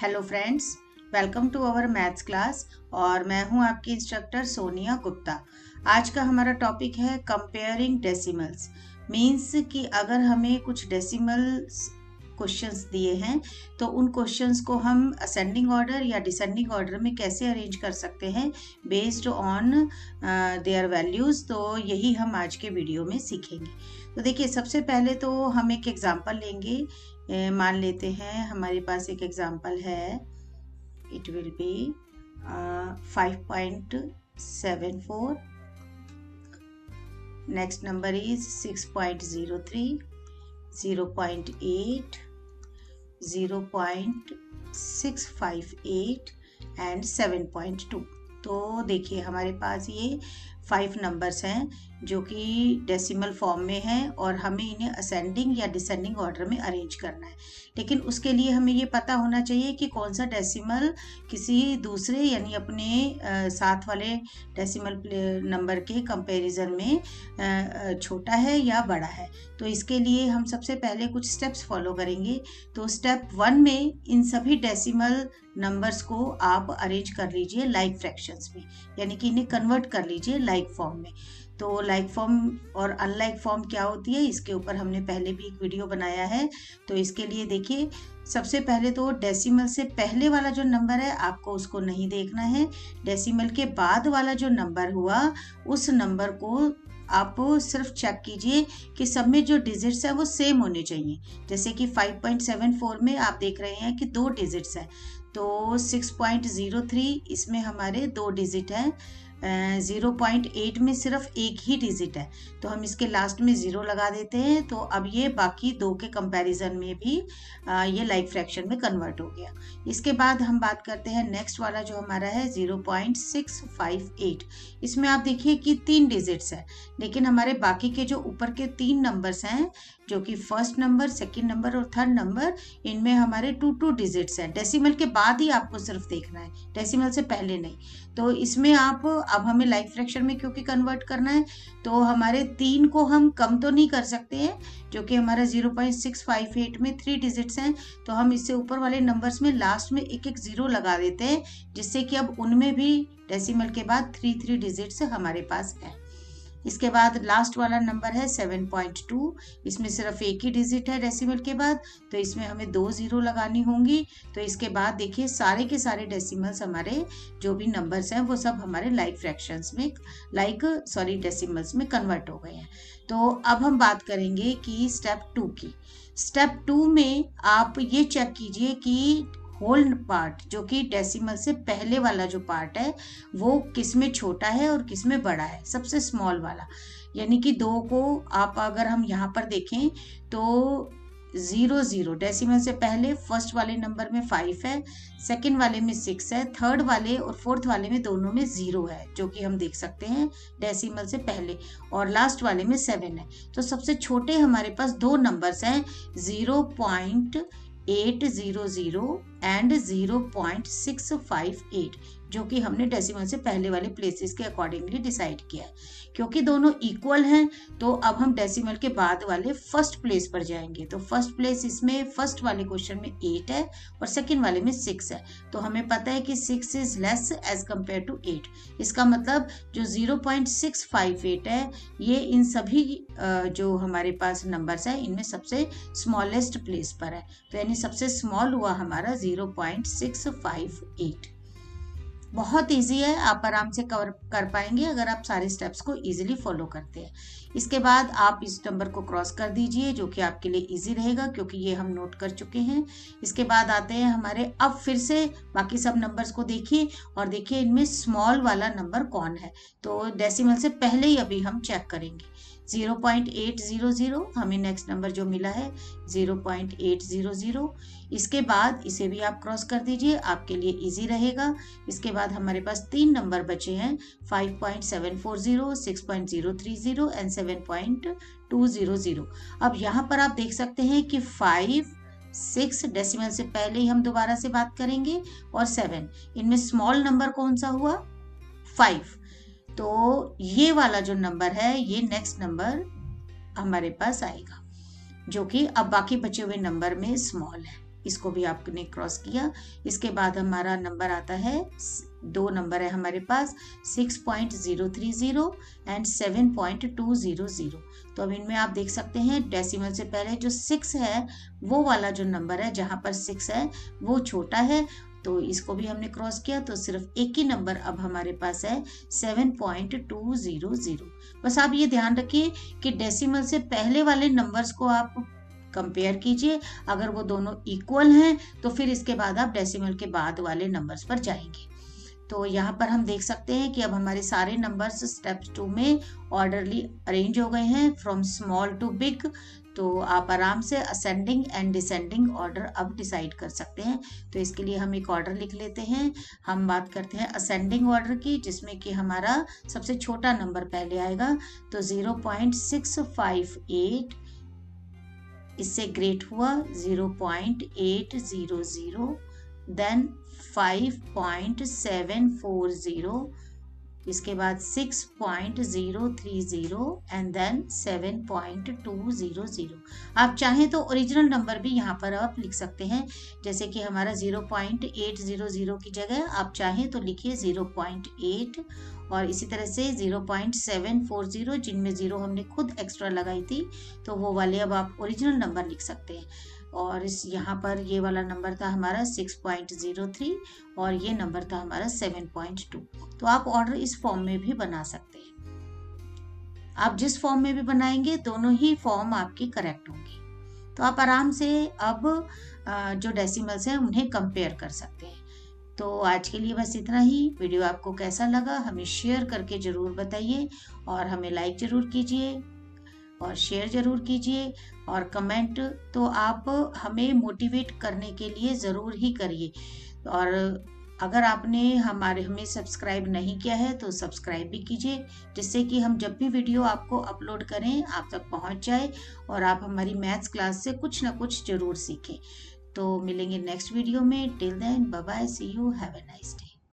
Hello friends, welcome to our maths class. और मैं हूं आपकी इंस्ट्रक्टर सोनिया गुप्ता। आज का हमारा टॉपिक है कंपेयरिंग डेसिमल्स। मींस कि अगर हमें कुछ डेसिमल क्वेश्चंस दिए हैं तो उन क्वेश्चंस को हम असेंडिंग ऑर्डर या डिसेंडिंग ऑर्डर में कैसे अरेंज कर सकते हैं बेस्ड ऑन देयर वैल्यूज़। तो यही हम आज के वीडियो में सीखेंगे। तो देखिए, सबसे पहले तो हम एक एग्जांपल लेंगे। मान लेते हैं हमारे पास एक एग्जांपल है, it will be 5.74, next number is 6.03, 0.8, 0.658 and 7.2। तो देखिए, हमारे पास ये 5 नंबर्स हैं जो कि डेसिमल फॉर्म में हैं और हमें इन्हें असेंडिंग या डिसेंडिंग ऑर्डर में अरेंज करना है। लेकिन उसके लिए हमें ये पता होना चाहिए कि कौन सा डेसिमल किसी दूसरे यानी अपने साथ वाले डेसिमल नंबर के कंपैरिजन में छोटा है या बड़ा है। तो इसके लिए हम सबसे पहले कुछ स्टेप्स फॉलो करेंगे। तो स्टेप 1 में इन सभी डेसिमल नंबर्स को आप अरेंज कर लीजिए लाइक फ्रैक्शंस में, यानी कि इन्हें कन्वर्ट कर लीजिए लाइक फॉर्म में। तो लाइक फॉर्म और अनलाइक फॉर्म क्या होती है, इसके ऊपर हमने पहले भी एक वीडियो बनाया है। तो इसके लिए देखिए, सबसे पहले तो डेसिमल से पहले वाला जो नंबर है आपको उसको नहीं देखना है। डेसिमल के बाद वाला जो नंबर हुआ उस नंबर को आप सिर्फ चेक कीजिए कि सब में जो डिजिट्स है वो सेम होने चाहिए। जैसे कि 5.74 में आप देख रहे हैं कि 2 डिजिट्स है, तो 6.03 इसमें हमारे 2 डिजिट हैं। 0.8 में सिर्फ एक ही डिजिट है, तो हम इसके लास्ट में 0 लगा देते हैं। तो अब ये बाकी 2 के कंपैरिजन में भी ये लाइक फ्रैक्शन में कन्वर्ट हो गया। इसके बाद हम बात करते हैं नेक्स्ट वाला जो हमारा है 0.658। इसमें आप देखिए कि 3 डिजिट्स है, लेकिन हमारे बाकी के जो ऊपर के 3 नंबर्स हैं जो कि फर्स्ट नंबर, सेकंड नंबर और थर्ड नंबर, इनमें हमारे 2 डिजिट्स हैं। डेसिमल के बाद ही आपको सिर्फ देखना है, डेसिमल से पहले नहीं। तो इसमें आप अब हमें लाइक फ्रैक्शन में क्योंकि कन्वर्ट करना है, तो हमारे 3 को हम कम तो नहीं कर सकते हैं, जो कि हमारा 0.658 में 3 डिजिट्स हैं। तो हम इससे ऊपर वाले नंबर्स में लास्ट में एक 0 लगा देते हैं, जिससे कि अब उनमें भी डेसिमल के बाद 3 डिजिट्स हमारे पास है। इसके बाद लास्ट वाला नंबर है 7.2। इसमें सिर्फ एक ही डिजिट है डेसिमल के बाद, तो इसमें हमें 2 0 लगानी होंगी। तो इसके बाद देखिए, सारे के सारे डेसिमल्स हमारे जो भी नंबर्स हैं वो सब हमारे लाइक फ्रैक्शंस में डेसिमल्स में कन्वर्ट हो गए हैं। तो अब हम बात करेंगे कि स्टेप 2 की। स्टेप 2 में आप ये चेक कीजिए कि होल पार्ट जो कि डेसिमल से पहले वाला जो पार्ट है वो किस में छोटा है और किस में बड़ा है, सबसे स्मॉल वाला। यानी कि 2 को आप अगर हम यहाँ पर देखें तो 0 डेसिमल से पहले फर्स्ट वाले नंबर में 5 है, सेकंड वाले में 6 है, थर्ड वाले और फोर्थ वाले में दोनों में 0 है, जो कि हम देख सकते हैं डेसिमल से पहले, और लास्ट वाले में 7 है। तो सबसे छोटे हमारे पास 2 नंबर्स हैं, 0.800 एंड 0.658, जो कि हमने डेसिमल से पहले वाले प्लेसेस के अकॉर्डिंगली डिसाइड किया है। क्योंकि दोनों इक्वल हैं, तो अब हम डेसिमल के बाद वाले फर्स्ट प्लेस पर जाएंगे। तो फर्स्ट प्लेस इसमें फर्स्ट वाले क्वेश्चन में 8 है और सेकंड वाले में 6 है। तो हमें पता है कि 6 is less as compare to 8। इसका मतलब जो 0.658 है ये इन सभी जो हमारे पास नंबर्स है इनमें सबसे स्मॉलेस्ट प्लेस पर है। तो यानी सबसे स्मॉल हुआ हमारा 0.658। बहुत इजी है, आप आराम से कवर कर पाएंगे अगर आप सारे स्टेप्स को इजीली फॉलो करते हैं। इसके बाद आप इस नंबर को क्रॉस कर दीजिए, जो कि आपके लिए इजी रहेगा क्योंकि ये हम नोट कर चुके हैं। इसके बाद आते हैं हमारे, अब फिर से बाकी सब नंबर्स को देखिए और देखिए इनमें स्मॉल वाला नंबर कौन है। तो डेसिमल से पहले ही अभी हम चेक करेंगे। 0.800 हमें नेक्स्ट नंबर जो मिला है 0.800। इसके बाद इसे भी आप क्रॉस कर दीजिए, आपके लिए इजी रहेगा। इसके बाद हमारे पास 3 नंबर बचे हैं, 5.740, 6.030 एंड 7.200। अब यहाँ पर आप देख सकते हैं कि 5, 6 डेसिमल से पहले ही हम दोबारा से बात करेंगे, और 7, इनमें स्मॉल नंबर कौन सा हुआ, 5। तो ये वाला जो नंबर है ये नेक्स्ट नंबर हमारे पास आएगा, जो कि अब बाकी बचे हुए नंबर में स्मॉल है। इसको भी आपने क्रॉस किया। इसके बाद हमारा नंबर आता है, 2 नंबर है हमारे पास 6.030 एंड 7.200। तो अब इनमें आप देख सकते हैं डेसिमल से पहले जो 6 है वो वाला जो नंबर है जहाँ पर 6 है वो छोटा है, तो इसको भी हमने क्रॉस किया, तो सिर्फ एक ही नंबर अब हमारे पास है 7.200। बस आप ये ध्यान रखिए कि डेसिमल से पहले वाले नंबर्स को आप कंपेयर कीजिए, अगर वो दोनों इक्वल हैं तो फिर इसके बाद आप डेसिमल के बाद वाले नंबर्स पर जाएंगे। तो यहाँ पर हम देख सकते हैं कि अब हमारे सारे नंबर्स स्टेप 2 में ऑर्डरली अरेंज हो गए हैं फ्रॉम स्मॉल टू बिग। तो आप आराम से असेंडिंग एंड डिसेंडिंग ऑर्डर अब डिसाइड कर सकते हैं। तो इसके लिए हम एक ऑर्डर लिख लेते हैं। हम बात करते हैं असेंडिंग ऑर्डर की, जिसमें कि हमारा सबसे छोटा नंबर पहले आएगा। तो 0.658 इससे ग्रेट हुआ 0.800, देन 5.740, इसके बाद 6.030 एंड देन 7.200। आप चाहें तो ओरिजिनल नंबर भी यहाँ पर आप लिख सकते हैं, जैसे कि हमारा 0.800 की जगह आप चाहें तो लिखिए 0.8, और इसी तरह से 0.740 जिनमें 0 हमने खुद एक्स्ट्रा लगाई थी, तो वो वाले अब आप ओरिजिनल नंबर लिख सकते हैं। और इस यहाँ पर ये वाला नंबर था हमारा 6.03 और ये नंबर था हमारा 7.2। तो आप ऑर्डर इस फॉर्म में भी बना सकते हैं। आप जिस फॉर्म में भी बनाएंगे दोनों ही फॉर्म आपकी करेक्ट होंगी। तो आप आराम से अब जो डेसिमल्स हैं उन्हें कंपेयर कर सकते हैं। तो आज के लिए बस इतना ही। वीडियो आपको कैसा लगा हमें शेयर करके ज़रूर बताइए, और हमें लाइक ज़रूर कीजिए और शेयर ज़रूर कीजिए, और कमेंट तो आप हमें मोटिवेट करने के लिए ज़रूर ही करिए। और अगर आपने हमें सब्सक्राइब नहीं किया है तो सब्सक्राइब भी कीजिए, जिससे कि हम जब भी वीडियो आपको अपलोड करें आप तक पहुंच जाए और आप हमारी मैथ्स क्लास से कुछ ना कुछ ज़रूर सीखें। तो मिलेंगे नेक्स्ट वीडियो में। Till then bye bye, see you, have a nice day.